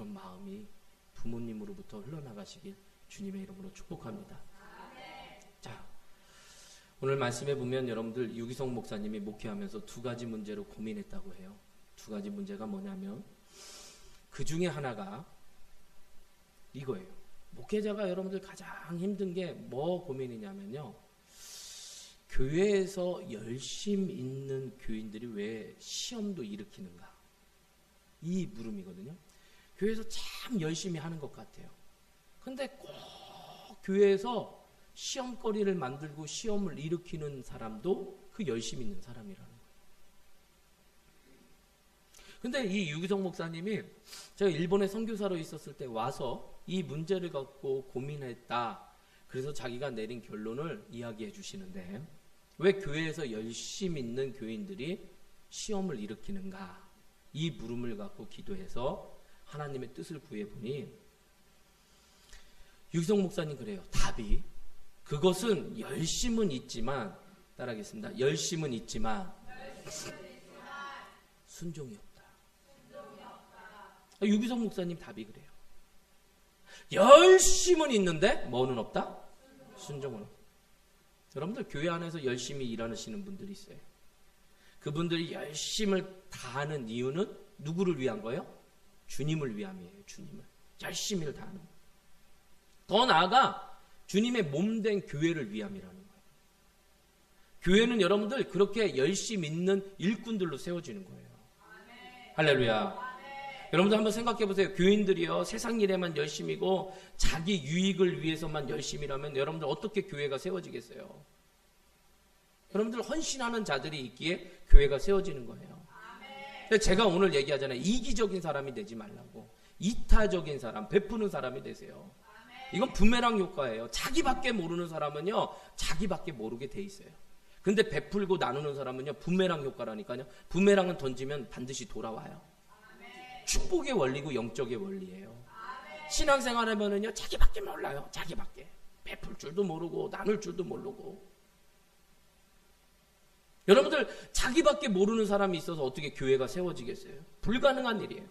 그런 마음이 부모님으로부터 흘러나가시길 주님의 이름으로 축복합니다. 자, 오늘 말씀에 보면 여러분들 유기성 목사님이 목회하면서 두 가지 문제로 고민했다고 해요. 두 가지 문제가 뭐냐면 그 중에 하나가 이거예요. 목회자가 여러분들 가장 힘든 게 뭐 고민이냐면요. 교회에서 열심 있는 교인들이 왜 시험도 일으키는가? 이 물음이거든요. 교회에서 참 열심히 하는 것 같아요. 근데 꼭 교회에서 시험거리를 만들고 시험을 일으키는 사람도 그 열심 있는 사람이라는 거예요. 근데 이 유기성 목사님이 제가 일본에 선교사로 있었을 때 와서 이 문제를 갖고 고민했다. 그래서 자기가 내린 결론을 이야기해 주시는데 왜 교회에서 열심 있는 교인들이 시험을 일으키는가? 이 물음을 갖고 기도해서 하나님의 뜻을 구해보니 유기성 목사님 그래요. 답이 그것은 열심은 있지만 따라하겠습니다. 열심은 있지만 순종이 없다. 유기성 목사님 답이 그래요. 열심은 있는데 뭐는 없다? 순종은 없다. 여러분들 교회 안에서 열심히 일하시는 분들이 있어요. 그분들이 열심을 다하는 이유는 누구를 위한 거예요? 주님을 위함이에요. 주님을. 열심히를 다하는 거예요. 더 나아가 주님의 몸된 교회를 위함이라는 거예요. 교회는 여러분들 그렇게 열심 있는 일꾼들로 세워지는 거예요. 할렐루야. 여러분들 한번 생각해 보세요. 교인들이요 세상 일에만 열심이고 자기 유익을 위해서만 열심이라면 여러분들 어떻게 교회가 세워지겠어요? 여러분들 헌신하는 자들이 있기에 교회가 세워지는 거예요. 근데 제가 오늘 얘기하잖아요. 이기적인 사람이 되지 말라고. 이타적인 사람, 베푸는 사람이 되세요. 이건 부메랑 효과예요. 자기밖에 모르는 사람은요 자기밖에 모르게 돼 있어요. 근데 베풀고 나누는 사람은요 부메랑 효과라니까요. 부메랑은 던지면 반드시 돌아와요. 축복의 원리고 영적의 원리예요. 신앙생활 하면은요 자기밖에 몰라요. 자기밖에 베풀 줄도 모르고 나눌 줄도 모르고. 여러분들 자기밖에 모르는 사람이 있어서 어떻게 교회가 세워지겠어요? 불가능한 일이에요.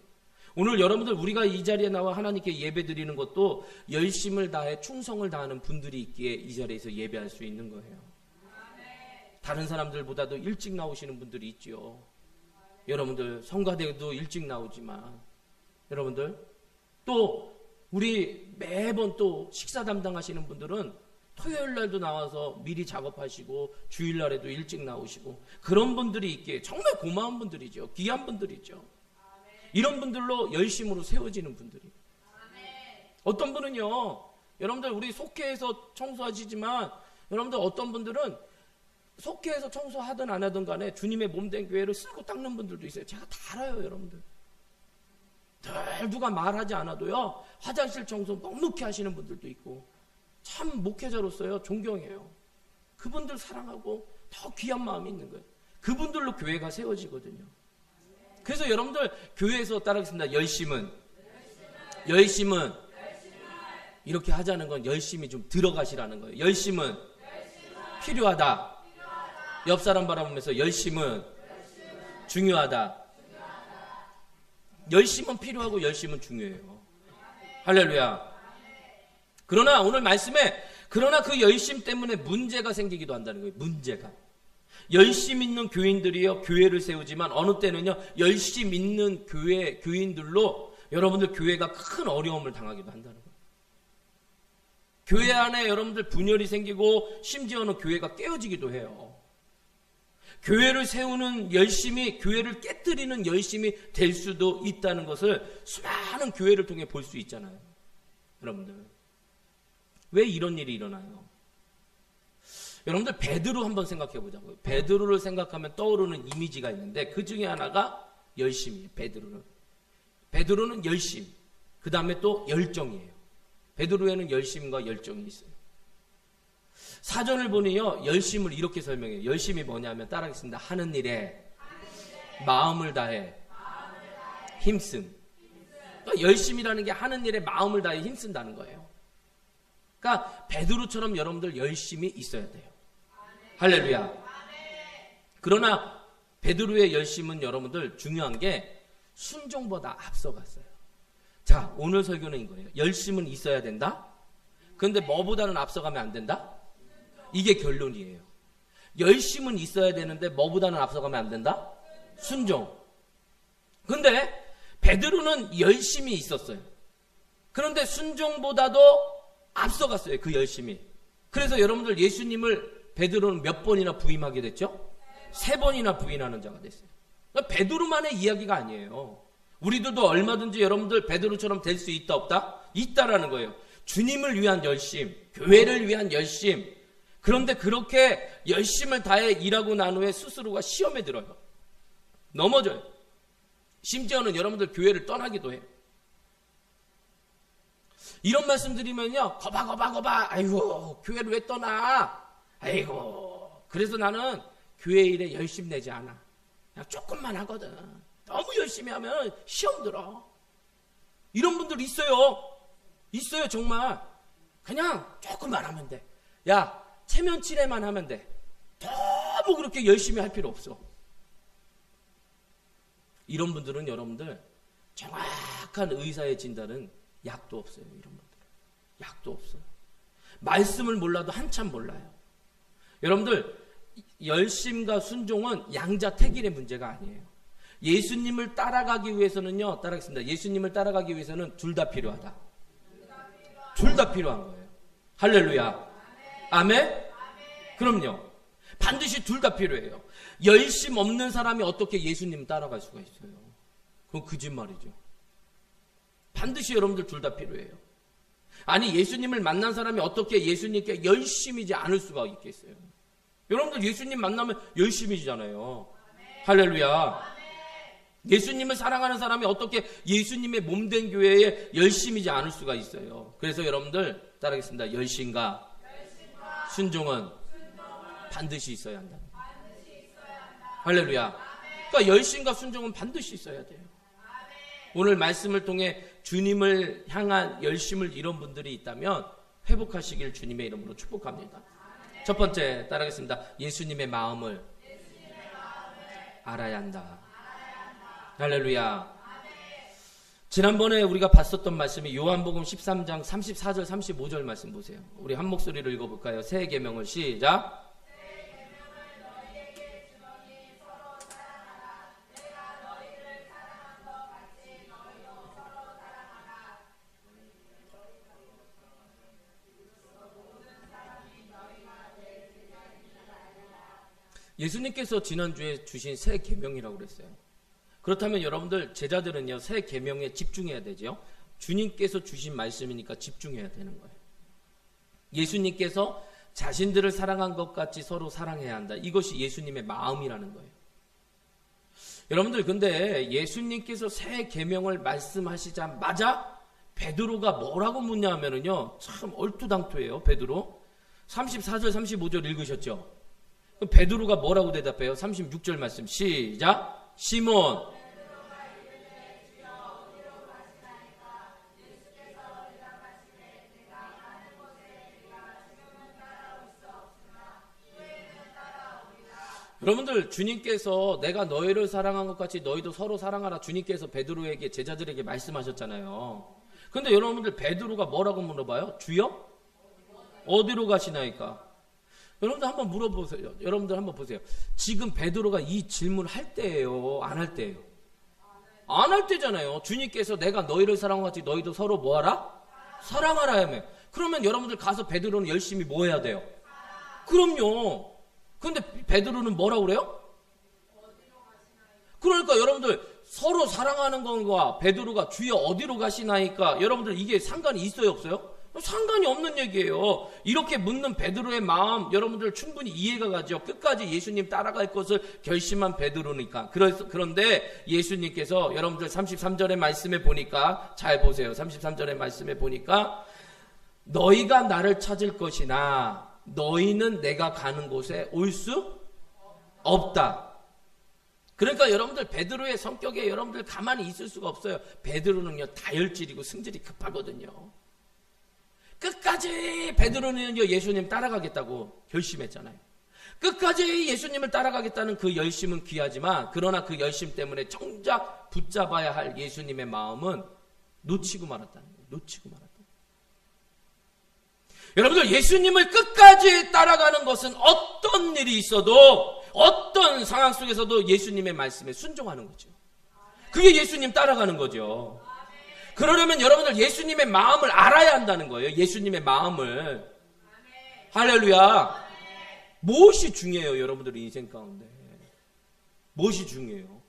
오늘 여러분들 우리가 이 자리에 나와 하나님께 예배 드리는 것도 열심을 다해 충성을 다하는 분들이 있기에 이 자리에서 예배할 수 있는 거예요. 다른 사람들보다도 일찍 나오시는 분들이 있죠. 여러분들 성가대도 일찍 나오지만 여러분들 또 우리 매번 또 식사 담당하시는 분들은 토요일 날도 나와서 미리 작업하시고 주일 날에도 일찍 나오시고 그런 분들이 있기에 정말 고마운 분들이죠. 귀한 분들이죠. 이런 분들로 열심으로 세워지는 분들이. 어떤 분은요 여러분들 우리 속회에서 청소하시지만 여러분들 어떤 분들은 속회에서 청소하든 안 하든 간에 주님의 몸된 교회를 쓸고 닦는 분들도 있어요. 제가 다 알아요. 여러분들 늘 누가 말하지 않아도요 화장실 청소 넉넉히 하시는 분들도 있고 참 목회자로서요 존경해요. 그분들 사랑하고 더 귀한 마음이 있는 거예요. 그분들로 교회가 세워지거든요. 그래서 여러분들 교회에서 따라하겠습니다. 열심은 이렇게 하자는 건 열심히 좀 들어가시라는 거예요. 열심은 필요하다. 옆 사람 바라보면서 열심은 중요하다. 열심은 필요하고 열심은 중요해요. 할렐루야. 그러나 오늘 말씀에 그러나 그 열심 때문에 문제가 생기기도 한다는 거예요. 문제가. 열심 있는 교인들이요 교회를 세우지만 어느 때는요 열심 있는 교인들로 여러분들 교회가 큰 어려움을 당하기도 한다는 거예요. 교회 안에 여러분들 분열이 생기고 심지어는 교회가 깨어지기도 해요. 교회를 세우는 열심이 교회를 깨뜨리는 열심이 될 수도 있다는 것을 수많은 교회를 통해 볼 수 있잖아요. 여러분들 왜 이런 일이 일어나요? 여러분들 베드로 한번 생각해 보자고요. 베드로를 생각하면 떠오르는 이미지가 있는데 그 중에 하나가 열심이에요. 베드로는 열심, 그 다음에 또 열정이에요. 베드로에는 열심과 열정이 있어요. 사전을 보니요 열심을 이렇게 설명해요. 열심이 뭐냐면 따라하겠습니다. 하는 일에 마음을 다해 힘쓴. 그러니까 열심이라는 게 하는 일에 마음을 다해 힘쓴다는 거예요. 그러니까 베드로처럼 여러분들 열심히 있어야 돼요. 할렐루야. 그러나 베드로의 열심은 여러분들 중요한 게 순종보다 앞서갔어요. 자, 오늘 설교는 이거예요. 열심은 있어야 된다. 그런데 뭐보다는 앞서가면 안 된다? 이게 결론이에요. 열심은 있어야 되는데 뭐보다는 앞서가면 안 된다? 순종. 근데 베드로는 열심이 있었어요. 그런데 순종보다도 앞서갔어요. 그 열심이. 그래서 여러분들 예수님을 베드로는 몇 번이나 부인하게 됐죠? 3번이나 부인하는 자가 됐어요. 그러니까 베드로만의 이야기가 아니에요. 우리들도 얼마든지 여러분들 베드로처럼 될 수 있다 없다? 있다라는 거예요. 주님을 위한 열심, 교회를 위한 열심. 그런데 그렇게 열심을 다해 일하고 난 후에 스스로가 시험에 들어요. 넘어져요. 심지어는 여러분들 교회를 떠나기도 해요. 이런 말씀 드리면요, 거봐. 아이고, 교회를 왜 떠나? 아이고, 그래서 나는 교회 일에 열심 내지 않아. 그냥 조금만 하거든. 너무 열심히 하면 시험 들어. 이런 분들 있어요. 있어요, 정말. 그냥 조금만 하면 돼. 야, 체면 칠해만 하면 돼. 너무 그렇게 열심히 할 필요 없어. 이런 분들은 여러분들 정확한 의사의 진단은 약도 없어요. 이런 분들 약도 없어요. 말씀을 몰라도 한참 몰라요. 여러분들 열심과 순종은 양자택일의 문제가 아니에요. 예수님을 따라가기 위해서는요, 따라하겠습니다. 예수님을 따라가기 위해서는 둘 다 필요하다. 둘 다 필요한 거예요. 할렐루야. 아멘? 그럼요. 반드시 둘 다 필요해요. 열심 없는 사람이 어떻게 예수님 따라갈 수가 있어요? 그건 거짓말이죠. 반드시 여러분들 둘 다 필요해요. 아니, 예수님을 만난 사람이 어떻게 예수님께 열심이지 않을 수가 있겠어요? 여러분들 예수님 만나면 열심이잖아요. 할렐루야. 예수님을 사랑하는 사람이 어떻게 예수님의 몸된 교회에 열심이지 않을 수가 있어요? 그래서 여러분들 따라하겠습니다. 열심과 순종은 반드시 있어야 한다. 할렐루야. 그러니까 열심과 순종은 반드시 있어야 돼요. 오늘 말씀을 통해 주님을 향한 열심을 잃은 분들이 있다면 회복하시길 주님의 이름으로 축복합니다. 첫 번째 따라하겠습니다. 예수님의 마음을 알아야 한다. 할렐루야. 지난번에 우리가 봤었던 말씀이 요한복음 13장 34절 35절 말씀 보세요. 우리 한 목소리로 읽어볼까요? 새 계명을 시작. 예수님께서 지난주에 주신 새 계명이라고 그랬어요. 그렇다면 여러분들 제자들은요, 새 계명에 집중해야 되죠. 주님께서 주신 말씀이니까 집중해야 되는 거예요. 예수님께서 자신들을 사랑한 것 같이 서로 사랑해야 한다. 이것이 예수님의 마음이라는 거예요. 여러분들 근데 예수님께서 새 계명을 말씀하시자마자 베드로가 뭐라고 묻냐 하면은요, 참 얼토당토해요. 베드로 34절 35절 읽으셨죠? 그럼 베드로가 뭐라고 대답해요? 36절 말씀 시작. 시몬 여러분들 주님께서 내가 너희를 사랑한 것 같이 너희도 서로 사랑하라. 주님께서 베드로에게 제자들에게 말씀하셨잖아요. 근데 여러분들 베드로가 뭐라고 물어봐요? 주여? 어디로 가시나이까? 여러분들 한번 물어보세요. 여러분들 한번 보세요. 지금 베드로가 이 질문을 할 때예요? 안 할 때예요? 안 할 때잖아요. 주님께서 내가 너희를 사랑한 것 같이 너희도 서로 뭐하라? 사랑하라 하며. 그러면 여러분들 가서 베드로는 열심히 뭐 해야 돼요? 그럼요. 근데 베드로는 뭐라고 그래요? 그러니까 여러분들 서로 사랑하는 것과 베드로가 주여 어디로 가시나이까? 여러분들 이게 상관이 있어요 없어요? 상관이 없는 얘기예요. 이렇게 묻는 베드로의 마음 여러분들 충분히 이해가 가죠. 끝까지 예수님 따라갈 것을 결심한 베드로니까. 그런데 예수님께서 여러분들 33절의 말씀에 보니까 잘 보세요. 33절의 말씀에 보니까 너희가 나를 찾을 것이나 너희는 내가 가는 곳에 올 수 없다. 그러니까 여러분들 베드로의 성격에 여러분들 가만히 있을 수가 없어요. 베드로는요 다혈질이고 승질이 급하거든요. 끝까지 베드로는요 예수님 따라가겠다고 결심했잖아요. 끝까지 예수님을 따라가겠다는 그 열심은 귀하지만 그러나 그 열심 때문에 정작 붙잡아야 할 예수님의 마음은 놓치고 말았다는 거예요. 놓치고 말았다. 여러분들 예수님을 끝까지 따라가는 것은 어떤 일이 있어도 어떤 상황 속에서도 예수님의 말씀에 순종하는 거죠. 그게 예수님 따라가는 거죠. 그러려면 여러분들 예수님의 마음을 알아야 한다는 거예요. 예수님의 마음을. 할렐루야. 무엇이 중요해요, 여러분들 인생 가운데? 무엇이 중요해요?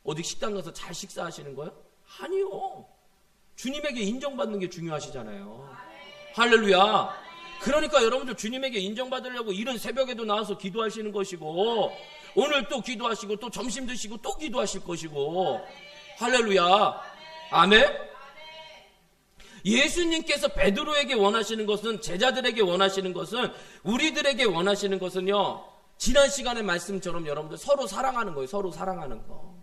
어디 식당 가서 잘 식사하시는 거예요? 아니요. 주님에게 인정받는 게 중요하시잖아요. 할렐루야. 그러니까 여러분들 주님에게 인정받으려고 이른 새벽에도 나와서 기도하시는 것이고, 오늘 또 기도하시고, 또 점심 드시고, 또 기도하실 것이고. 할렐루야. 아멘. 예수님께서 베드로에게 원하시는 것은, 제자들에게 원하시는 것은, 우리들에게 원하시는 것은요, 지난 시간의 말씀처럼 여러분들 서로 사랑하는 거예요. 서로 사랑하는 거.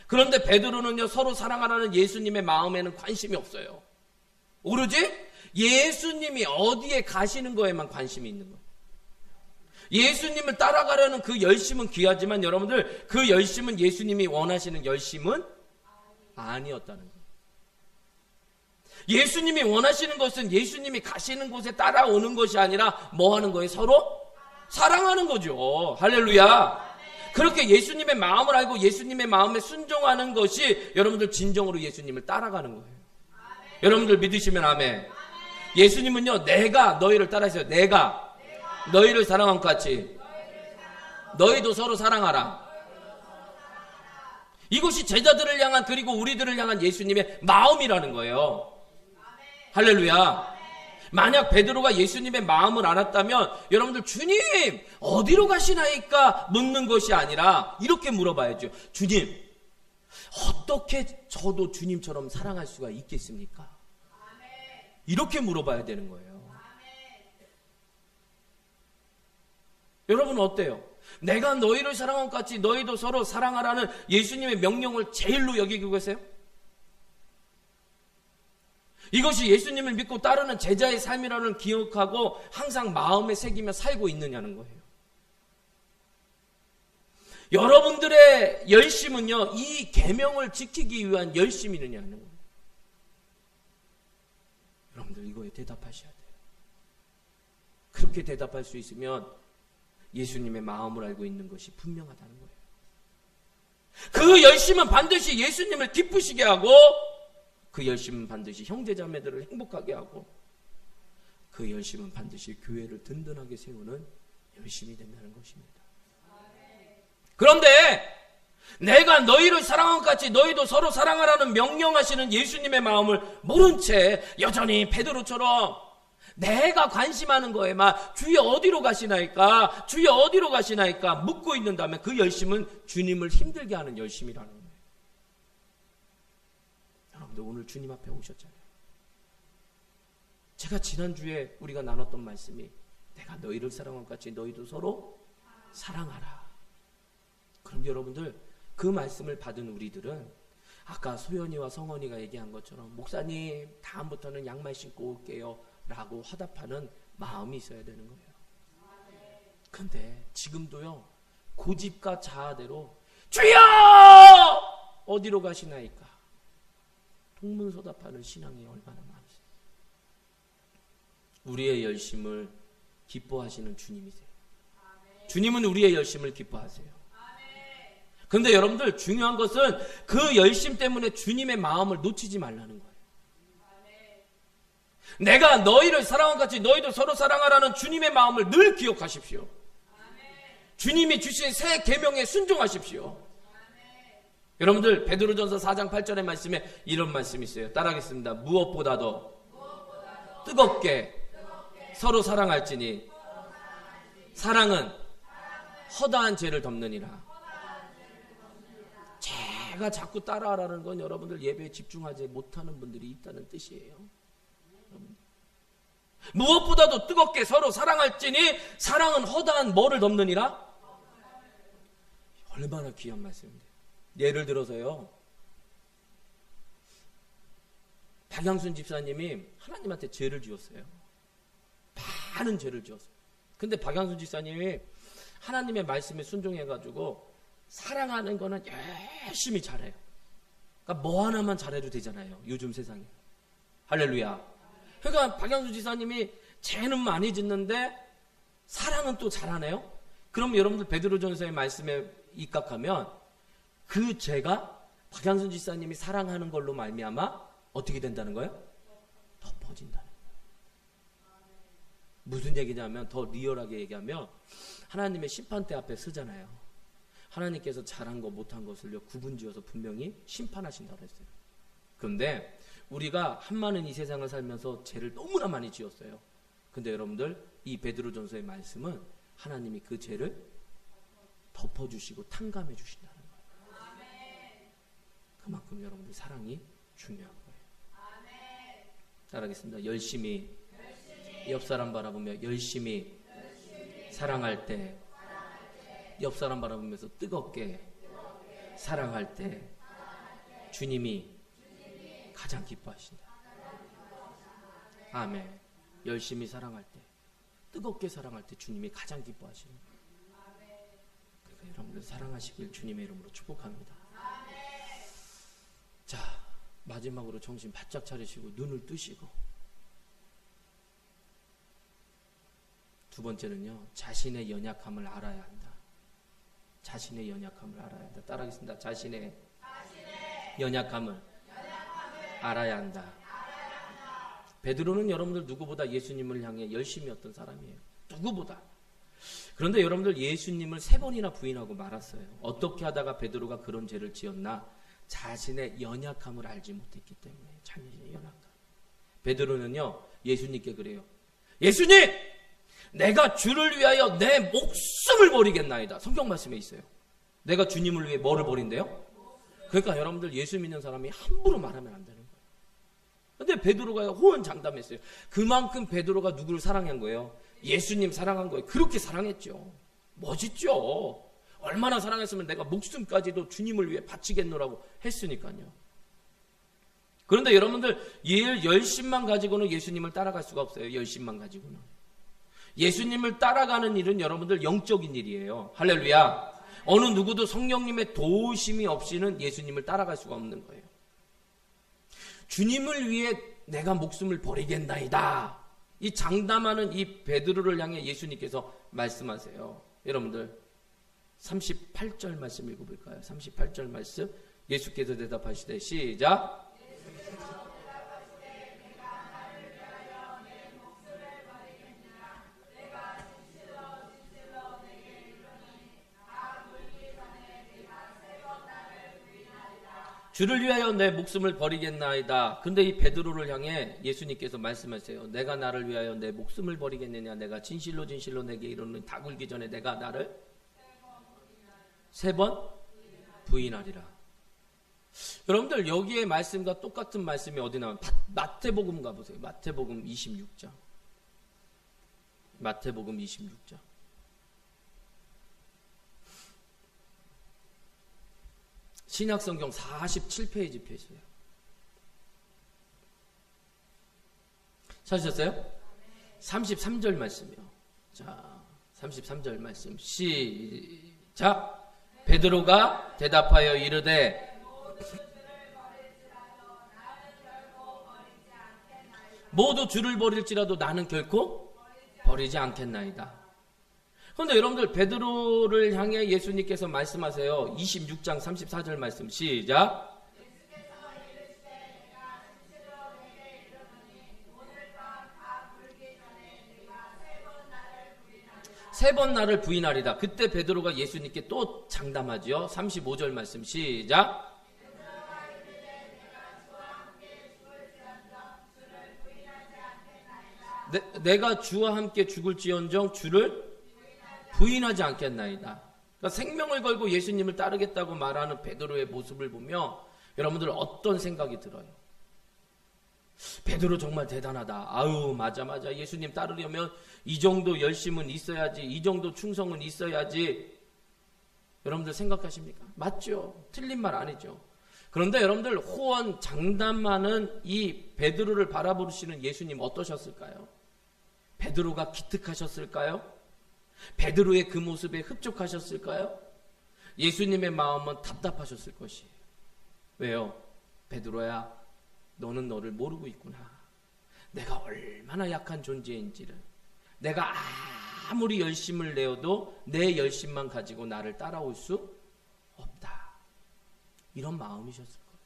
그런데 베드로는요, 서로 사랑하라는 예수님의 마음에는 관심이 없어요. 오로지 예수님이 어디에 가시는 거에만 관심이 있는 거예요. 예수님을 따라가려는 그 열심은 귀하지만 여러분들, 그 열심은 예수님이 원하시는 열심은 아니었다는 거예요. 예수님이 원하시는 것은 예수님이 가시는 곳에 따라오는 것이 아니라 뭐 하는 거예요? 서로 사랑하는 거죠. 할렐루야. 그렇게 예수님의 마음을 알고 예수님의 마음에 순종하는 것이 여러분들 진정으로 예수님을 따라가는 거예요. 여러분들 믿으시면 아멘. 예수님은요, 내가 너희를 따라하세요. 내가 너희를 사랑한 것 같이 너희도 서로 사랑하라. 이것이 제자들을 향한, 그리고 우리들을 향한 예수님의 마음이라는 거예요. 할렐루야. 만약 베드로가 예수님의 마음을 알았다면 여러분들, 주님 어디로 가시나이까 묻는 것이 아니라 이렇게 물어봐야죠. 주님, 어떻게 저도 주님처럼 사랑할 수가 있겠습니까? 이렇게 물어봐야 되는 거예요. 여러분 어때요? 내가 너희를 사랑한 것 같이 너희도 서로 사랑하라는 예수님의 명령을 제일로 여기고 계세요? 이것이 예수님을 믿고 따르는 제자의 삶이라는 기억하고 항상 마음에 새기며 살고 있느냐는 거예요. 여러분들의 열심은요, 이 계명을 지키기 위한 열심이느냐는 거예요. 여러분들 이거에 대답하셔야 돼요. 그렇게 대답할 수 있으면 예수님의 마음을 알고 있는 것이 분명하다는 거예요. 그 열심은 반드시 예수님을 기쁘시게 하고, 그 열심은 반드시 형제자매들을 행복하게 하고, 그 열심은 반드시 교회를 든든하게 세우는 열심이 된다는 것입니다. 그런데 내가 너희를 사랑한 것 같이 너희도 서로 사랑하라는 명령하시는 예수님의 마음을 모른 채 여전히 베드로처럼 내가 관심하는 거에만 주여 어디로 가시나이까, 주여 어디로 가시나이까 묻고 있는다면 그 열심은 주님을 힘들게 하는 열심이라는 거예요. 여러분들 오늘 주님 앞에 오셨잖아요. 제가 지난주에 우리가 나눴던 말씀이 내가 너희를 사랑한 것 같이 너희도 서로 사랑하라. 그럼 여러분들 그 말씀을 받은 우리들은 아까 소연이와 성원이가 얘기한 것처럼 목사님 다음부터는 양말 신고 올게요 라고 화답하는 마음이 있어야 되는 거예요. 근데 지금도요, 고집과 자아대로 주여 어디로 가시나이까 동문서답하는 신앙이 얼마나 많으세요. 우리의 열심을 기뻐하시는 주님이세요. 주님은 우리의 열심을 기뻐하세요. 그런데 여러분들 중요한 것은 그 열심 때문에 주님의 마음을 놓치지 말라는 거예요. 내가 너희를 사랑한 것 같이 너희도 서로 사랑하라는 주님의 마음을 늘 기억하십시오. 주님이 주신 새 계명에 순종하십시오. 여러분들 베드로전서 4장 8절의 말씀에 이런 말씀이 있어요. 따라하겠습니다. 무엇보다도 뜨겁게 서로 사랑할지니 사랑은 허다한 죄를 덮느니라. 제가 자꾸 따라하라는 건 여러분들 예배에 집중하지 못하는 분들이 있다는 뜻이에요. 무엇보다도 뜨겁게 서로 사랑할지니 사랑은 허다한 뭐를 덮느니라? 얼마나 귀한 말씀인데. 예를 들어서요, 박양순 집사님이 하나님한테 죄를 지었어요. 많은 죄를 지었어요. 근데 박양순 집사님이 하나님의 말씀에 순종해가지고 사랑하는 거는 열심히 잘해요. 그러니까 뭐 하나만 잘해도 되잖아요. 요즘 세상에. 할렐루야. 그러니까 박양수 지사님이 죄는 많이 짓는데 사랑은 또 잘하네요. 그럼 여러분들 베드로전서의 말씀에 입각하면 그 죄가 박양수 지사님이 사랑하는 걸로 말미암아 어떻게 된다는 거예요? 덮어진다는 거예요. 무슨 얘기냐면 더 리얼하게 얘기하면 하나님의 심판대 앞에 서잖아요. 하나님께서 잘한 거 못한 것을요 구분지어서 분명히 심판하신다고 했어요. 그런데 우리가 한많은 이 세상을 살면서 죄를 너무나 많이 지었어요. 근데 여러분들 이 베드로전서의 말씀은 하나님이 그 죄를 덮어주시고 탕감해 주신다는 거예요. 그만큼 여러분들 사랑이 중요한 거예요. 따라하겠습니다. 열심히 옆 사람 바라보며 열심히 사랑할 때, 옆 사람 바라보면서 뜨겁게 사랑할 때 주님이 가장 기뻐하신다. 아멘. 열심히 사랑할 때, 뜨겁게 사랑할 때 주님이 가장 기뻐하시는 거예요. 그러니까 여러분들 사랑하시길 주님의 이름으로 축복합니다. 자, 마지막으로 정신 바짝 차리시고 눈을 뜨시고, 두 번째는요, 자신의 연약함을 알아야 한다. 자신의 연약함을 알아야 한다. 따라하겠습니다. 자신의 연약함을 알아야 한다. 베드로는 여러분들 누구보다 예수님을 향해 열심이었던 사람이에요. 누구보다. 그런데 여러분들 예수님을 3번이나 부인하고 말았어요. 어떻게 하다가 베드로가 그런 죄를 지었나? 자신의 연약함을 알지 못했기 때문에. 자신의 연약함. 베드로는요 예수님께 그래요. 예수님! 내가 주를 위하여 내 목숨을 버리겠나이다. 성경 말씀에 있어요. 내가 주님을 위해 뭐를 버린대요? 그러니까 여러분들 예수 믿는 사람이 함부로 말하면 안 되는 거예요. 근데 베드로가 호언장담했어요. 그만큼 베드로가 누구를 사랑한 거예요? 예수님 사랑한 거예요. 그렇게 사랑했죠. 멋있죠. 얼마나 사랑했으면 내가 목숨까지도 주님을 위해 바치겠노라고 했으니까요. 그런데 여러분들 열심만 가지고는 예수님을 따라갈 수가 없어요. 열심만 가지고는. 예수님을 따라가는 일은 여러분들 영적인 일이에요. 할렐루야. 어느 누구도 성령님의 도우심이 없이는 예수님을 따라갈 수가 없는 거예요. 주님을 위해 내가 목숨을 버리겠나이다. 이 장담하는 이 베드로를 향해 예수님께서 말씀하세요. 여러분들 38절 말씀 읽어볼까요? 38절 말씀. 예수께서 대답하시되 시작. 주를 위하여 내 목숨을 버리겠나이다. 근데 이 베드로를 향해 예수님께서 말씀하세요. 내가 나를 위하여 내 목숨을 버리겠느냐? 내가 진실로 진실로 내게 이르노니 다 굴기 전에 내가 나를 3번 부인하리라. 여러분들 여기에 말씀과 똑같은 말씀이 어디 나와요? 마태복음 가보세요. 마태복음 26장. 마태복음 26장. 신약성경 47페이지 펴주세요. 찾으셨어요? 33절 말씀이요. 자, 33절 말씀 시작. 베드로가 대답하여 이르되 모두 주를 버릴지라도 나는 결코 버리지 않겠나이다. 그런데 여러분들 베드로를 향해 예수님께서 말씀하세요. 26장 34절 말씀 시작. 세 번 나를 부인하리다. 그때 베드로가 예수님께 또 장담하죠. 35절 말씀 시작. 내가 주와 함께 죽을지언정 주를 부인하지 않겠나이다. 그러니까 생명을 걸고 예수님을 따르겠다고 말하는 베드로의 모습을 보며 여러분들 어떤 생각이 들어요? 베드로 정말 대단하다. 아유 맞아 예수님 따르려면 이 정도 열심은 있어야지, 이 정도 충성은 있어야지. 여러분들 생각하십니까? 맞죠? 틀린 말 아니죠. 그런데 여러분들 호언 장담하는 이 베드로를 바라보시는 예수님 어떠셨을까요? 베드로가 기특하셨을까요? 베드로의 그 모습에 흡족하셨을까요? 예수님의 마음은 답답하셨을 것이에요. 왜요? 베드로야, 너는 너를 모르고 있구나. 내가 얼마나 약한 존재인지를. 내가 아무리 열심을 내어도 내 열심만 가지고 나를 따라올 수 없다. 이런 마음이셨을 거예요.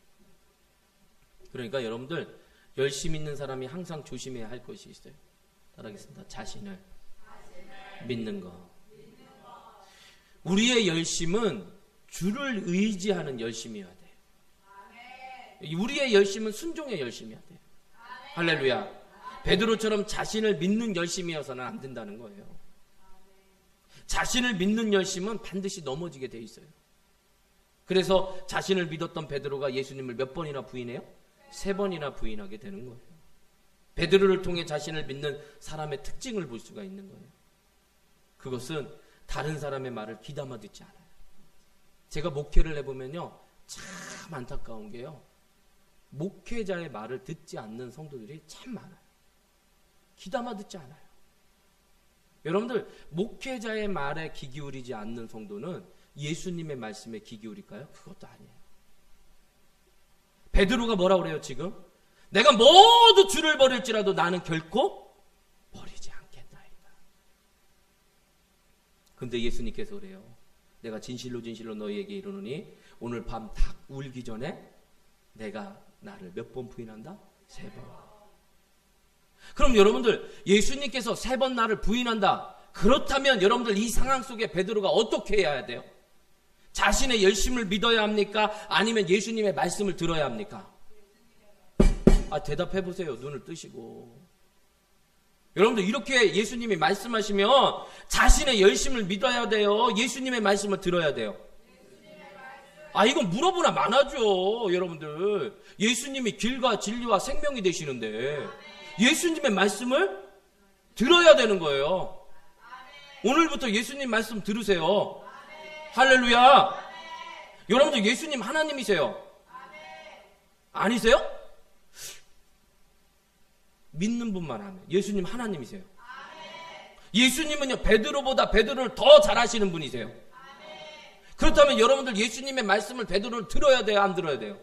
그러니까 여러분들, 열심 있는 사람이 항상 조심해야 할 것이 있어요. 따라하겠습니다. 자신을 믿는 것. 우리의 열심은 주를 의지하는 열심이어야 돼요. 우리의 열심은 순종의 열심이어야 돼요. 할렐루야. 베드로처럼 자신을 믿는 열심이어서는 안 된다는 거예요. 자신을 믿는 열심은 반드시 넘어지게 돼 있어요. 그래서 자신을 믿었던 베드로가 예수님을 몇 번이나 부인해요? 3번이나 부인하게 되는 거예요. 베드로를 통해 자신을 믿는 사람의 특징을 볼 수가 있는 거예요. 그것은 다른 사람의 말을 귀담아 듣지 않아요. 제가 목회를 해보면요, 참 안타까운 게요, 목회자의 말을 듣지 않는 성도들이 참 많아요. 귀담아 듣지 않아요. 여러분들, 목회자의 말에 귀 기울이지 않는 성도는 예수님의 말씀에 귀 기울일까요? 그것도 아니에요. 베드로가 뭐라고 그래요 지금? 내가 모두 주를 버릴지라도 나는 결코 버리지 않겠나이다. 근데 예수님께서 그래요. 내가 진실로 진실로 너희에게 이르노니 오늘 밤 닭 울기 전에 내가 나를 몇 번 부인한다? 3번. 그럼 여러분들, 예수님께서 3번 나를 부인한다. 그렇다면 여러분들, 이 상황 속에 베드로가 어떻게 해야 돼요? 자신의 열심을 믿어야 합니까? 아니면 예수님의 말씀을 들어야 합니까? 대답해 보세요. 눈을 뜨시고. 여러분들, 이렇게 예수님이 말씀하시면 자신의 열심을 믿어야 돼요? 예수님의 말씀을 들어야 돼요? 이건 물어보나 마나죠. 여러분들, 예수님이 길과 진리와 생명이 되시는데 예수님의 말씀을 들어야 되는 거예요. 오늘부터 예수님 말씀 들으세요. 할렐루야. 여러분들, 예수님 하나님이세요? 아니세요? 믿는 분만 하면 예수님 하나님이세요. 예수님은요, 베드로를 더 잘하시는 분이세요. 그렇다면 여러분들, 예수님의 말씀을 베드로를 들어야 돼요? 안 들어야 돼요?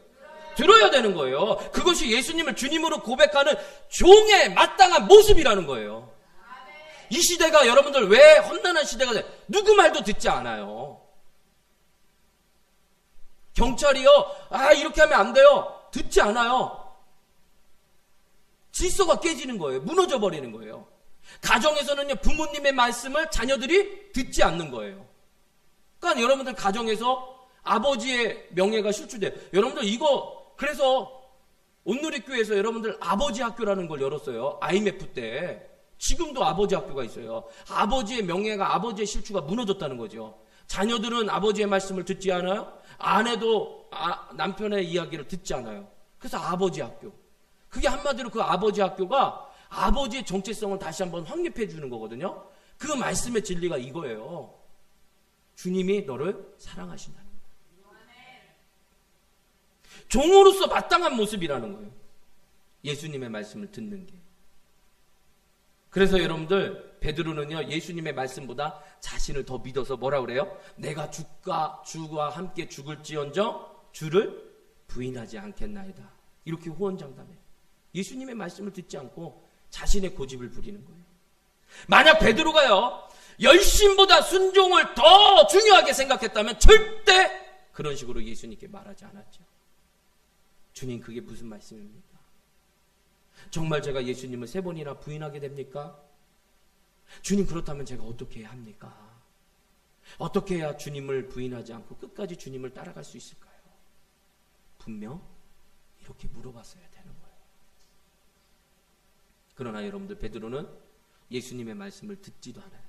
들어야 되는 거예요. 그것이 예수님을 주님으로 고백하는 종의 마땅한 모습이라는 거예요. 이 시대가 여러분들 왜 험난한 시대가 돼? 누구 말도 듣지 않아요. 경찰이요, 이렇게 하면 안 돼요. 듣지 않아요. 질서가 깨지는 거예요. 무너져 버리는 거예요. 가정에서는요, 부모님의 말씀을 자녀들이 듣지 않는 거예요. 그러니까 여러분들 가정에서 아버지의 명예가 실추돼요. 여러분들, 그래서 온누리교회에서 여러분들 아버지 학교라는 걸 열었어요. IMF 때. 지금도 아버지 학교가 있어요. 아버지의 명예가, 아버지의 실추가 무너졌다는 거죠. 자녀들은 아버지의 말씀을 듣지 않아요. 아내도 남편의 이야기를 듣지 않아요. 그래서 아버지 학교. 그게 한마디로 그 아버지 학교가 아버지의 정체성을 다시 한번 확립해 주는 거거든요. 그 말씀의 진리가 이거예요. 주님이 너를 사랑하신다는 거예요. 종으로서 마땅한 모습이라는 거예요. 예수님의 말씀을 듣는 게. 그래서 여러분들, 베드로는요, 예수님의 말씀보다 자신을 더 믿어서 뭐라 그래요? 내가 주와 함께 죽을지언정 주를 부인하지 않겠나이다. 이렇게 호언장담해요. 예수님의 말씀을 듣지 않고 자신의 고집을 부리는 거예요. 만약 베드로가요, 열심보다 순종을 더 중요하게 생각했다면 절대 그런 식으로 예수님께 말하지 않았죠. 주님, 그게 무슨 말씀입니까? 정말 제가 예수님을 3번이나 부인하게 됩니까? 주님, 그렇다면 제가 어떻게 해야 합니까? 어떻게 해야 주님을 부인하지 않고 끝까지 주님을 따라갈 수 있을까요? 분명 이렇게 물어봤어야 되는 거예요. 그러나 여러분들, 베드로는 예수님의 말씀을 듣지도 않아요.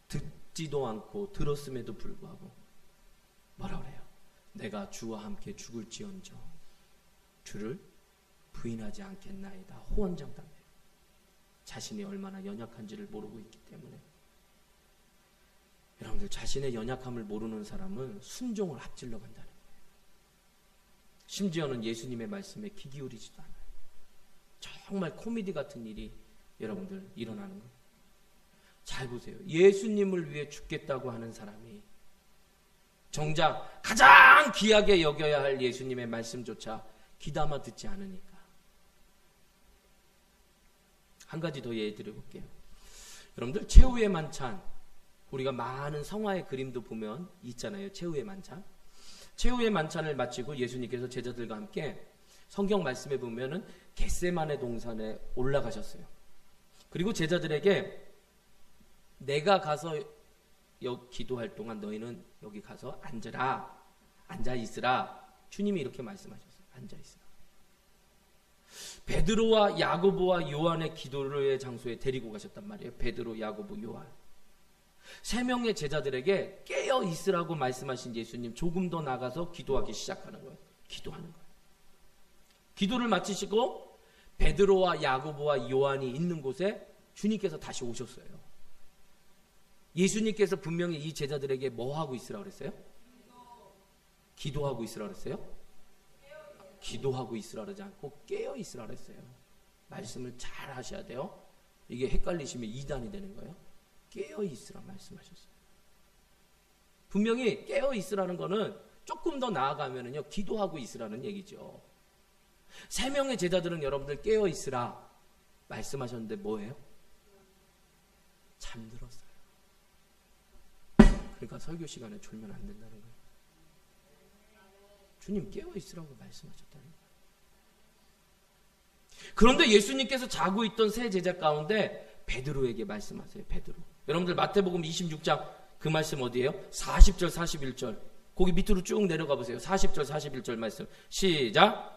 듣지도 않고 들었음에도 불구하고 뭐라 그래요? 내가 주와 함께 죽을지언정 주를 부인하지 않겠나이다. 호언장담해요. 자신이 얼마나 연약한지를 모르고 있기 때문에. 여러분들, 자신의 연약함을 모르는 사람은 순종을 앞질러 간다는 거예요. 심지어는 예수님의 말씀에 귀 기울이지도 않아요. 정말 코미디 같은 일이 여러분들 일어나는 거예요. 잘 보세요. 예수님을 위해 죽겠다고 하는 사람이 정작 가장 귀하게 여겨야 할 예수님의 말씀조차 귀담아 듣지 않으니까. 한 가지 더 예를 들어볼게요. 여러분들 최후의 만찬, 우리가 많은 성화의 그림도 보면 있잖아요. 최후의 만찬. 최후의 만찬을 마치고 예수님께서 제자들과 함께 성경 말씀에 보면은 겟세마네 동산에 올라가셨어요. 그리고 제자들에게 내가 가서 기도할 동안 너희는 여기 가서 앉으라, 앉아 있으라. 주님이 이렇게 말씀하셨어요. 앉아 있으라. 베드로와 야고보와 요한의 기도의 장소에 데리고 가셨단 말이에요. 베드로, 야고보, 요한. 세 명의 제자들에게 깨어 있으라고 말씀하신 예수님, 조금 더 나가서 기도하기 시작하는 거예요. 기도하는 거예요. 기도를 마치시고 베드로와 야고보와 요한이 있는 곳에 주님께서 다시 오셨어요. 예수님께서 분명히 이 제자들에게 뭐 하고 있으라 그랬어요? 기도하고 있으라 그랬어요? 기도하고 있으라 그러지 않고 깨어 있으라 그랬어요. 말씀을 잘 하셔야 돼요. 이게 헷갈리시면 이단이 되는 거예요. 깨어 있으라 말씀하셨어요. 분명히 깨어 있으라는 거는 조금 더 나아가면은요, 기도하고 있으라는 얘기죠. 세 명의 제자들은 여러분들 깨어 있으라 말씀하셨는데 뭐예요? 잠들었어요. 그러니까 설교 시간에 졸면 안 된다는 거예요. 주님 깨어 있으라고 말씀하셨다는 거예요. 그런데 예수님께서 자고 있던 세 제자 가운데 베드로에게 말씀하세요. 베드로. 여러분들 마태복음 26장 그 말씀 어디예요? 40절 41절. 거기 밑으로 쭉 내려가 보세요. 40절 41절 말씀. 시작.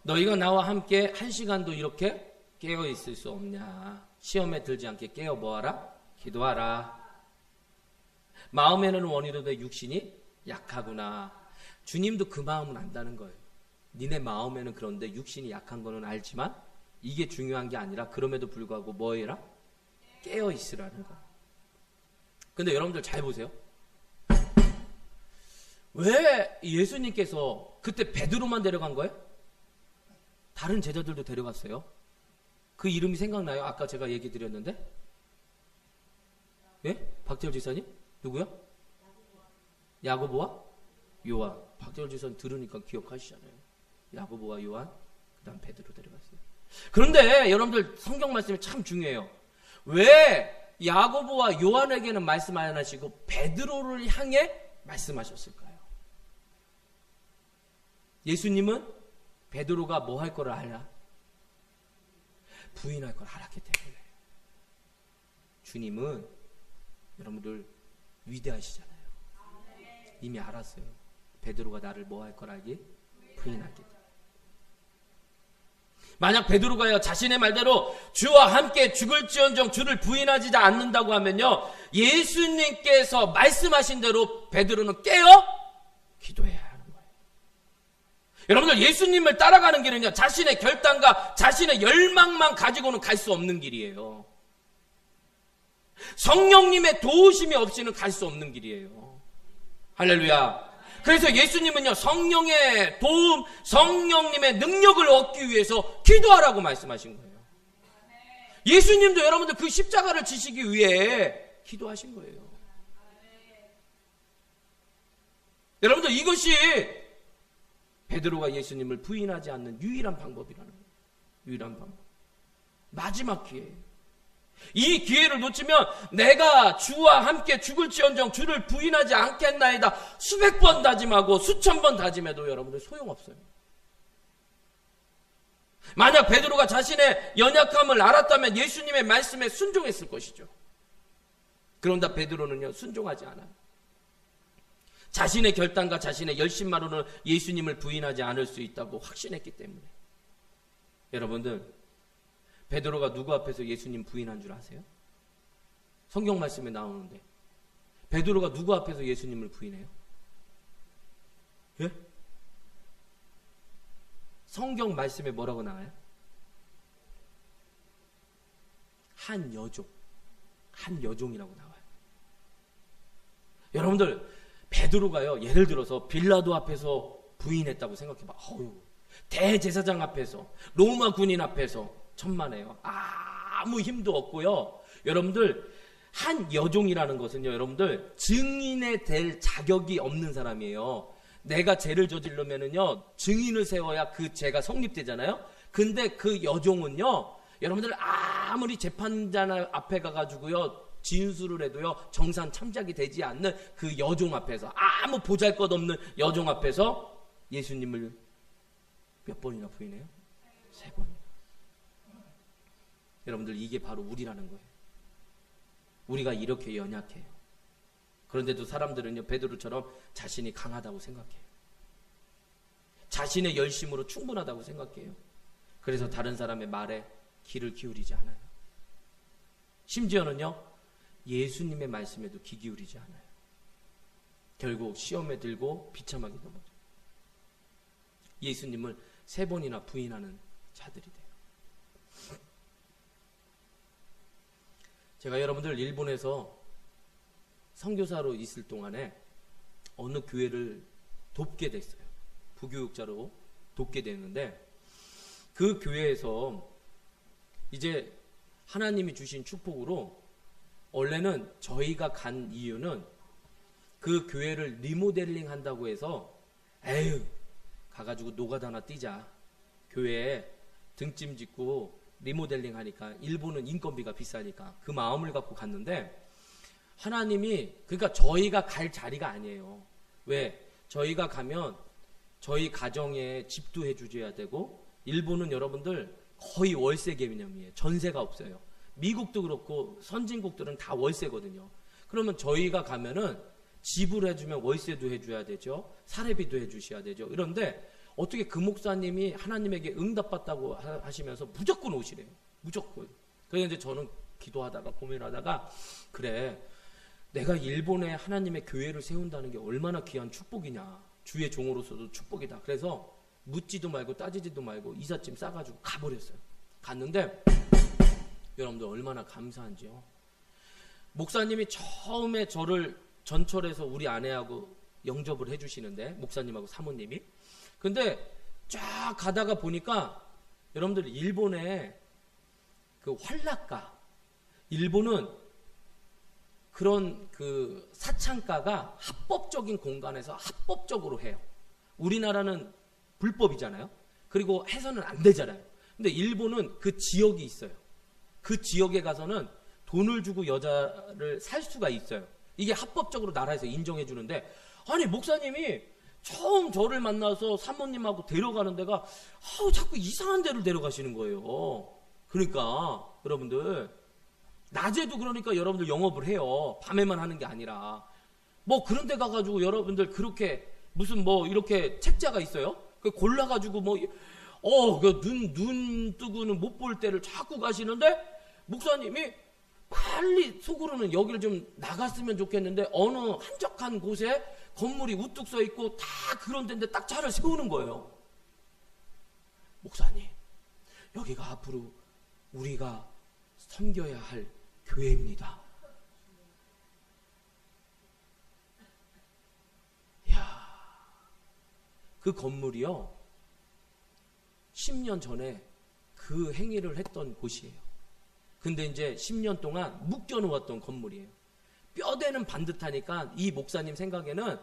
너희가 나와 함께 한 시간도 이렇게 깨어 있을 수 없냐? 시험에 들지 않게 깨어 뭐하라? 기도하라. 마음에는 원이로되 육신이 약하구나. 주님도 그 마음은 안다는 거예요. 니네 마음에는 그런데 육신이 약한 거는 알지만 이게 중요한 게 아니라 그럼에도 불구하고 뭐 해라? 깨어 있으라는 거. 근데 여러분들 잘 보세요. 왜 예수님께서 그때 베드로만 데려간 거예요? 다른 제자들도 데려갔어요. 그 이름이 생각나요? 아까 제가 얘기 드렸는데? 예? 박재열 지사님? 누구요? 야고보와 요한. 박재열 지사님 들으니까 기억하시잖아요. 야고보와 요한, 그 다음 베드로 데려갔어요. 그런데 여러분들 성경 말씀이 참 중요해요. 왜 야고보와 요한에게는 말씀 안 하시고 베드로를 향해 말씀하셨을까요? 예수님은 베드로가 뭐 할 거를 알아? 부인할 걸 알았기 때문에. 주님은 여러분들 위대하시잖아요. 이미 알았어요. 베드로가 나를 뭐 할 걸 알기? 부인하기 때문에. 만약 베드로가요 자신의 말대로 주와 함께 죽을지언정 주를 부인하지 않는다고 하면요, 예수님께서 말씀하신 대로 베드로는 깨어 기도해야 하는 거예요. 여러분들 예수님을 따라가는 길은요, 자신의 결단과 자신의 열망만 가지고는 갈 수 없는 길이에요. 성령님의 도우심이 없이는 갈 수 없는 길이에요. 할렐루야. 그래서 예수님은요, 성령의 도움, 성령님의 능력을 얻기 위해서 기도하라고 말씀하신 거예요. 예수님도 여러분들 그 십자가를 지시기 위해 기도하신 거예요. 여러분들 이것이 베드로가 예수님을 부인하지 않는 유일한 방법이라는 거예요. 유일한 방법. 마지막 기회예요. 이 기회를 놓치면 내가 주와 함께 죽을지언정 주를 부인하지 않겠나이다 수백 번 다짐하고 수천 번 다짐해도 여러분들 소용없어요. 만약 베드로가 자신의 연약함을 알았다면 예수님의 말씀에 순종했을 것이죠. 그런데 베드로는요, 순종하지 않아요. 자신의 결단과 자신의 열심만으로는 예수님을 부인하지 않을 수 있다고 확신했기 때문에. 여러분들, 베드로가 누구 앞에서 예수님 부인한 줄 아세요? 성경 말씀에 나오는데 베드로가 누구 앞에서 예수님을 부인해요? 예? 성경 말씀에 뭐라고 나와요? 한 여종이라고 나와요. 여러분들 베드로가요, 예를 들어서 빌라도 앞에서 부인했다고 생각해봐. 대제사장 앞에서, 로마 군인 앞에서 천만에요. 아무 힘도 없고요. 여러분들 한 여종이라는 것은요, 여러분들 증인에 될 자격이 없는 사람이에요. 내가 죄를 저지르면은요, 증인을 세워야 그 죄가 성립되잖아요. 근데 그 여종은요, 여러분들 아무리 재판장 앞에 가가지고요, 진술을 해도요, 정산 참작이 되지 않는 그 여종 앞에서, 아무 보잘것없는 여종 앞에서 예수님을 몇 번이나 부인해요? 3번이나. 여러분들 이게 바로 우리라는 거예요. 우리가 이렇게 연약해요. 그런데도 사람들은요, 베드로처럼 자신이 강하다고 생각해요. 자신의 열심으로 충분하다고 생각해요. 그래서 다른 사람의 말에 귀를 기울이지 않아요. 심지어는요, 예수님의 말씀에도 귀 기울이지 않아요. 결국 시험에 들고 비참하게 넘어져요. 예수님을 3번이나 부인하는 자들이 돼요. 제가 여러분들 일본에서 선교사로 있을 동안에 어느 교회를 돕게 됐어요. 부교육자로 돕게 됐는데, 그 교회에서 이제 하나님이 주신 축복으로, 원래는 저희가 간 이유는 그 교회를 리모델링 한다고 해서 가가지고 노가다나 뛰자, 교회에 등짐 짓고 리모델링 하니까, 일본은 인건비가 비싸니까 그 마음을 갖고 갔는데, 하나님이, 그러니까 저희가 갈 자리가 아니에요. 왜? 저희가 가면 저희 가정에 집도 해주셔야 되고, 일본은 여러분들 거의 월세 개념이에요. 전세가 없어요. 미국도 그렇고 선진국들은 다 월세거든요. 그러면 저희가 가면은 집을 해주면 월세도 해줘야 되죠. 사례비도 해주셔야 되죠. 그런데 어떻게 그 목사님이 하나님에게 응답받다고 하시면서 무조건 오시래요. 무조건. 그래서 이제 저는 기도하다가 고민하다가, 그래, 내가 일본에 하나님의 교회를 세운다는 게 얼마나 귀한 축복이냐. 주의 종으로서도 축복이다. 그래서 묻지도 말고 따지지도 말고 이삿짐 싸가지고 가버렸어요. 갔는데 여러분들 얼마나 감사한지요. 목사님이 처음에 저를 전철에서 우리 아내하고 영접을 해주시는데, 목사님하고 사모님이. 근데 쫙 가다가 보니까 여러분들 일본의 그 활락가, 일본은 그런 그 사창가가 합법적인 공간에서 합법적으로 해요. 우리나라는 불법이잖아요. 그리고 해서는 안 되잖아요. 근데 일본은 그 지역이 있어요. 그 지역에 가서는 돈을 주고 여자를 살 수가 있어요. 이게 합법적으로 나라에서 인정해 주는데, 아니 목사님이 처음 저를 만나서 사모님하고 데려가는 데가 자꾸 이상한 데를 데려가시는 거예요. 그러니까 여러분들 낮에도 그러니까 여러분들 영업을 해요. 밤에만 하는 게 아니라. 뭐 그런 데 가가지고 여러분들 그렇게 무슨 뭐 이렇게 책자가 있어요? 그 골라가지고 뭐 눈 뜨고는 못 볼 때를 자꾸 가시는데, 목사님이 빨리 속으로는 여기를 좀 나갔으면 좋겠는데 어느 한적한 곳에 건물이 우뚝 서 있고 다 그런 데인데 딱 차를 세우는 거예요. 목사님, 여기가 앞으로 우리가 섬겨야 할 교회입니다. 이야, 그 건물이요, 10년 전에 그 행위를 했던 곳이에요. 근데 이제 10년 동안 묶여놓았던 건물이에요. 뼈대는 반듯하니까 이 목사님 생각에는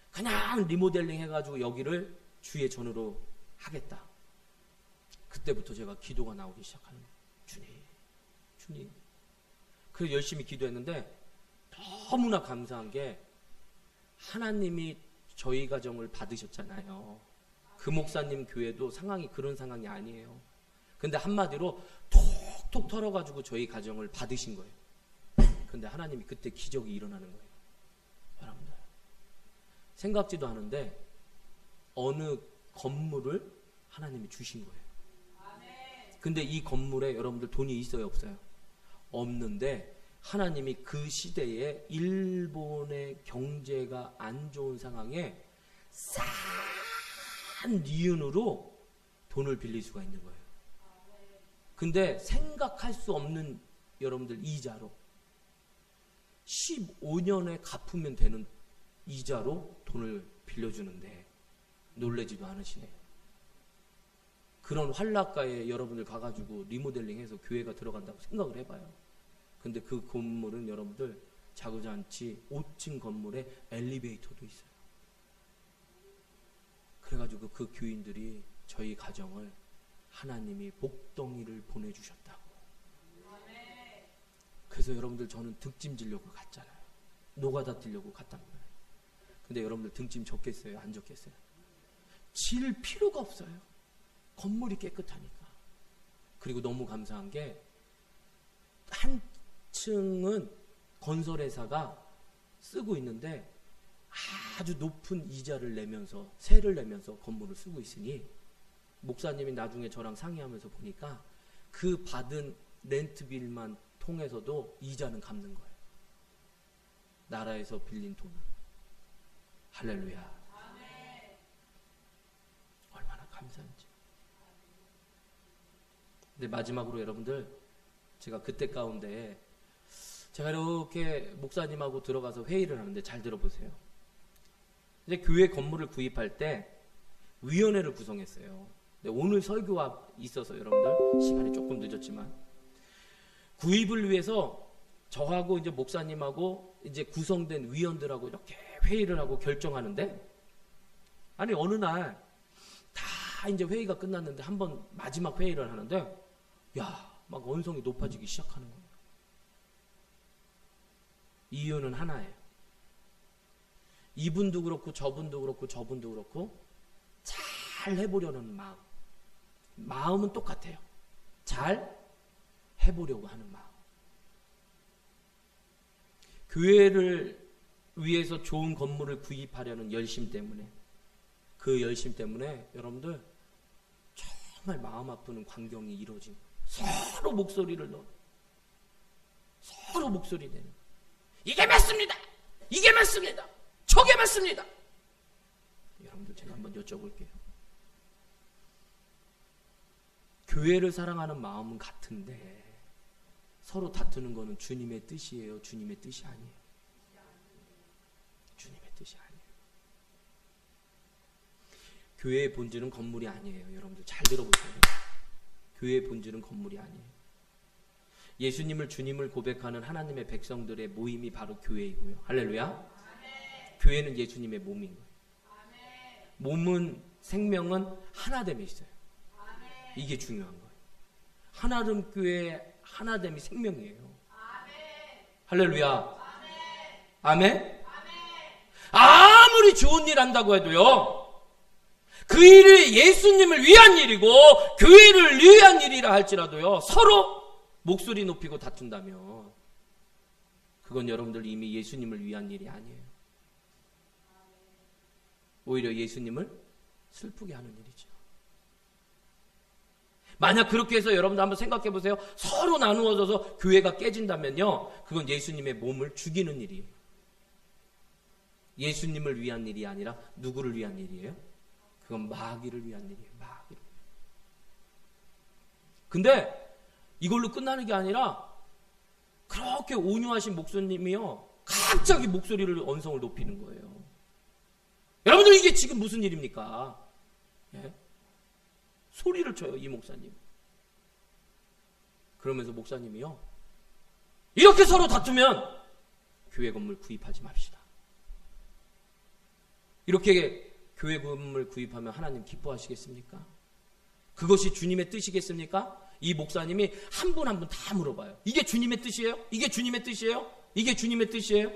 그냥 리모델링 해가지고 여기를 주의 전으로 하겠다. 그때부터 제가 기도가 나오기 시작하는 거예요. 주님. 그래서 열심히 기도했는데 너무나 감사한 게, 하나님이 저희 가정을 받으셨잖아요. 그 목사님 교회도 상황이 그런 상황이 아니에요. 근데 한마디로 톡톡 털어가지고 저희 가정을 받으신 거예요. 근데 하나님이 그때 기적이 일어나는 거예요. 여러분들 생각지도 않은데 어느 건물을 하나님이 주신 거예요. 근데 이 건물에 여러분들 돈이 있어요, 없어요? 없는데 하나님이 그 시대에 일본의 경제가 안 좋은 상황에 싼 니은으로 돈을 빌릴 수가 있는 거예요. 근데 생각할 수 없는 여러분들 이자로 15년에 갚으면 되는 이자로 돈을 빌려주는데 놀라지도 않으시네요. 그런 환락가에 여러분들 가가지고 리모델링해서 교회가 들어간다고 생각을 해봐요. 근데 그 건물은 여러분들 자그자치 5층 건물에 엘리베이터도 있어요. 그래가지고 그 교인들이 저희 가정을 하나님이 복덩이를 보내주셨다고. 그래서 여러분들 저는 등짐 지려고 갔잖아요. 노가다 뛰려고 갔단 말이에요. 근데 여러분들 등짐 졌겠어요? 안 졌겠어요? 질 필요가 없어요. 건물이 깨끗하니까. 그리고 너무 감사한 게 한 층은 건설회사가 쓰고 있는데 아주 높은 이자를 내면서 세를 내면서 건물을 쓰고 있으니 목사님이 나중에 저랑 상의하면서 보니까 그 받은 렌트빌만 통해서도 이자는 갚는 거예요. 나라에서 빌린 돈은. 할렐루야. 얼마나 감사한지. 근데 마지막으로 여러분들, 제가 그때 가운데 제가 이렇게 목사님하고 들어가서 회의를 하는데 잘 들어보세요. 이제 교회 건물을 구입할 때 위원회를 구성했어요. 근데 오늘 설교가 있어서 여러분들 시간이 조금 늦었지만 구입을 위해서 저하고 이제 목사님하고 이제 구성된 위원들하고 이렇게 회의를 하고 결정하는데, 아니 어느 날 다 이제 회의가 끝났는데 한번 마지막 회의를 하는데 막 언성이 높아지기 시작하는 거예요. 이유는 하나예요. 이분도 그렇고 저분도 그렇고 저분도 그렇고 잘 해보려는 마음은 똑같아요. 잘 해보려고 하는 마음. 교회를 위해서 좋은 건물을 구입하려는 열심 때문에, 그 열심 때문에 여러분들 정말 마음 아프는 광경이 이루어진 거예요. 서로 목소리를 넣어, 서로 목소리 내는, 이게 맞습니다, 이게 맞습니다, 저게 맞습니다. 여러분들 제가 한번 여쭤볼게요. 교회를 사랑하는 마음은 같은데 서로 다투는 거는 주님의 뜻이에요, 주님의 뜻이 아니에요? 주님의 뜻이 아니에요. 교회의 본질은 건물이 아니에요. 여러분들 잘 들어보세요. 교회의 본질은 건물이 아니에요. 예수님을 주님을 고백하는 하나님의 백성들의 모임이 바로 교회이고요. 할렐루야. 아멘. 교회는 예수님의 몸인 거예요. 아멘. 몸은, 생명은 하나됨에 있어요. 아멘. 이게 중요한 거예요. 하나됨 교회의 하나됨이 생명이에요. 아멘. 할렐루야. 아멘. 아멘. 아무리 좋은 일 한다고 해도요, 그 일이 예수님을 위한 일이고 교회를 위한 일이라 할지라도요, 서로 목소리 높이고 다툰다면 그건 여러분들 이미 예수님을 위한 일이 아니에요. 오히려 예수님을 슬프게 하는 일이죠. 만약 그렇게 해서 여러분들 한번 생각해 보세요. 서로 나누어져서 교회가 깨진다면요, 그건 예수님의 몸을 죽이는 일이에요. 예수님을 위한 일이 아니라 누구를 위한 일이에요? 그건 마귀를 위한 일이에요. 마귀를. 근데 이걸로 끝나는 게 아니라 그렇게 온유하신 목사님이요, 갑자기 목소리를, 언성을 높이는 거예요. 여러분들 이게 지금 무슨 일입니까? 예? 소리를 쳐요, 이 목사님. 그러면서 목사님이요, 이렇게 서로 다투면 교회 건물 구입하지 맙시다. 이렇게 교회 건물 구입하면 하나님 기뻐하시겠습니까? 그것이 주님의 뜻이겠습니까? 이 목사님이 한 분 한 분 다 물어봐요. 이게 주님의 뜻이에요? 이게 주님의 뜻이에요? 이게 주님의 뜻이에요?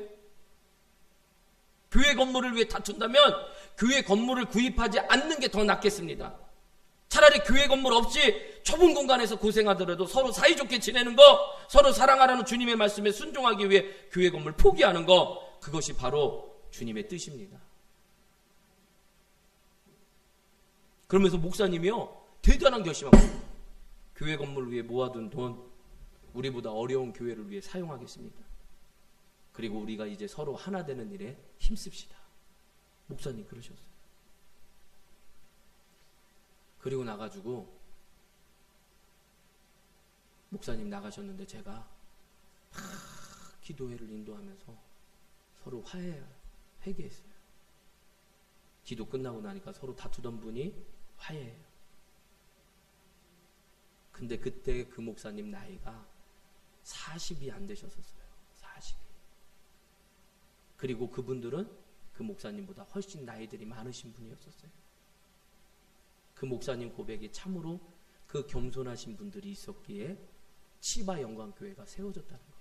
교회 건물을 위해 다툰다면 교회 건물을 구입하지 않는 게 더 낫겠습니다. 차라리 교회 건물 없이 좁은 공간에서 고생하더라도 서로 사이좋게 지내는 거, 서로 사랑하라는 주님의 말씀에 순종하기 위해 교회 건물 포기하는 거, 그것이 바로 주님의 뜻입니다. 그러면서 목사님이요, 대단한 결심하고, 교회 건물을 위해 모아둔 돈, 우리보다 어려운 교회를 위해 사용하겠습니다. 그리고 우리가 이제 서로 하나 되는 일에 힘씁시다. 목사님 그러셨어요. 그리고 나가지고 목사님 나가셨는데 제가 막 기도회를 인도하면서 서로 화해해야 회개했어요. 기도 끝나고 나니까 서로 다투던 분이 화해해요. 근데 그때 그 목사님 나이가 40이 안 되셨었어요. 40이. 그리고 그분들은 그 목사님보다 훨씬 나이들이 많으신 분이었었어요. 그 목사님 고백이 참으로 그 겸손하신 분들이 있었기에 치바 영광교회가 세워졌다는 거예요.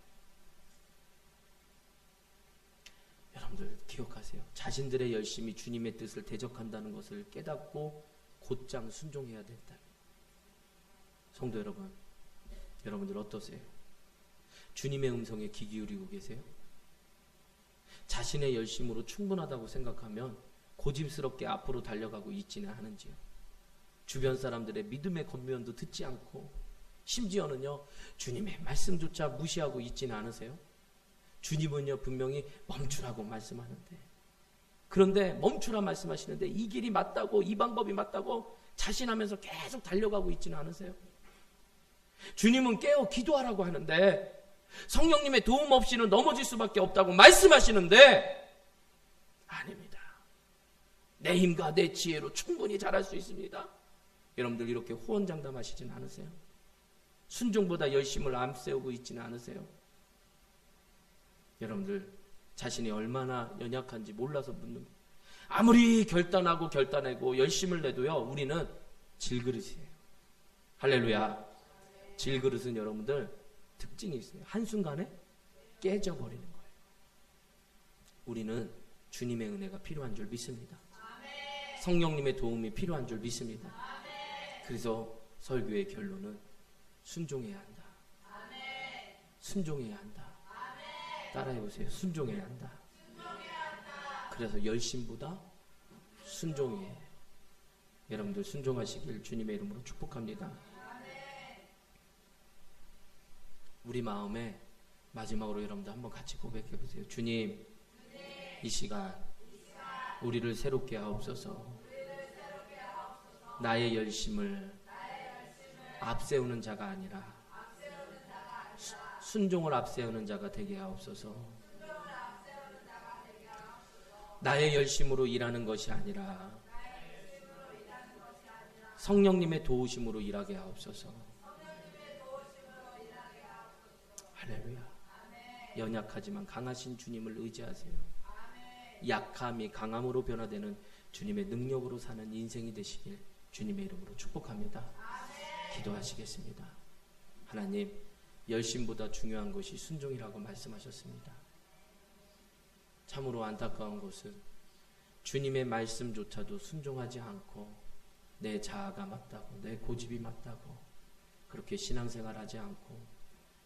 여러분들 기억하세요. 자신들의 열심이 주님의 뜻을 대적한다는 것을 깨닫고 곧장 순종해야 된다. 성도 여러분, 여러분들 어떠세요? 주님의 음성에 귀 기울이고 계세요? 자신의 열심으로 충분하다고 생각하면 고집스럽게 앞으로 달려가고 있지는 않은지요? 주변 사람들의 믿음의 권면도 듣지 않고 심지어는요 주님의 말씀조차 무시하고 있지는 않으세요? 주님은요 분명히 멈추라고 말씀하는데, 그런데 멈추라 말씀하시는데 이 길이 맞다고, 이 방법이 맞다고 자신하면서 계속 달려가고 있지는 않으세요? 주님은 깨어 기도하라고 하는데 성령님의 도움 없이는 넘어질 수밖에 없다고 말씀하시는데 아닙니다. 내 힘과 내 지혜로 충분히 잘할 수 있습니다. 여러분들 이렇게 호언장담하시진 않으세요? 순종보다 열심을 앞세우고 있지는 않으세요? 여러분들 자신이 얼마나 연약한지 몰라서 묻는 거예요. 아무리 결단하고 열심을 내도요 우리는 질그릇이에요. 할렐루야. 질그릇은 여러분들 특징이 있어요. 한순간에 깨져버리는 거예요. 우리는 주님의 은혜가 필요한 줄 믿습니다. 성령님의 도움이 필요한 줄 믿습니다. 그래서 설교의 결론은 순종해야 한다. 순종해야 한다. 따라해보세요. 순종해야 한다. 그래서 열심보다 순종해. 여러분들 순종하시길 주님의 이름으로 축복합니다. 우리 마음에 마지막으로 여러분들 한번 같이 고백해보세요. 주님, 이 시간 우리를 새롭게 하옵소서. 나의 열심을 앞세우는 자가 아니라 순종을 앞세우는 자가 되게 하옵소서. 나의 열심으로 일하는 것이 아니라 성령님의 도우심으로 일하게 하옵소서. 할렐루야. 연약하지만 강하신 주님을 의지하세요. 약함이 강함으로 변화되는 주님의 능력으로 사는 인생이 되시길 주님의 이름으로 축복합니다. 기도하시겠습니다. 하나님, 열심보다 중요한 것이 순종이라고 말씀하셨습니다. 참으로 안타까운 것은 주님의 말씀조차도 순종하지 않고 내 자아가 맞다고, 내 고집이 맞다고 그렇게 신앙생활하지 않고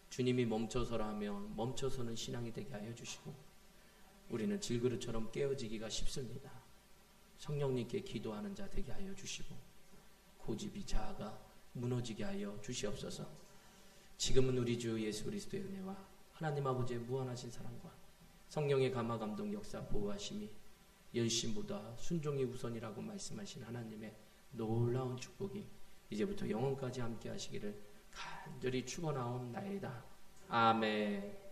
주님이 멈춰서라 하면 멈춰서는 신앙이 되게 하여 주시고 우리는 질그릇처럼 깨어지기가 쉽습니다. 성령님께 기도하는 자 되게 하여 주시고 고집이 자아가 무너지게 하여 주시옵소서. 지금은 우리 주 예수 그리스도의 은혜와 하나님 아버지의 무한하신 사랑과 성령의 감화 감동 역사 보호하심이 열심보다 순종이 우선이라고 말씀하신 하나님의 놀라운 축복이 이제부터 영원까지 함께 하시기를 간절히 축원하옵나이다. 아멘.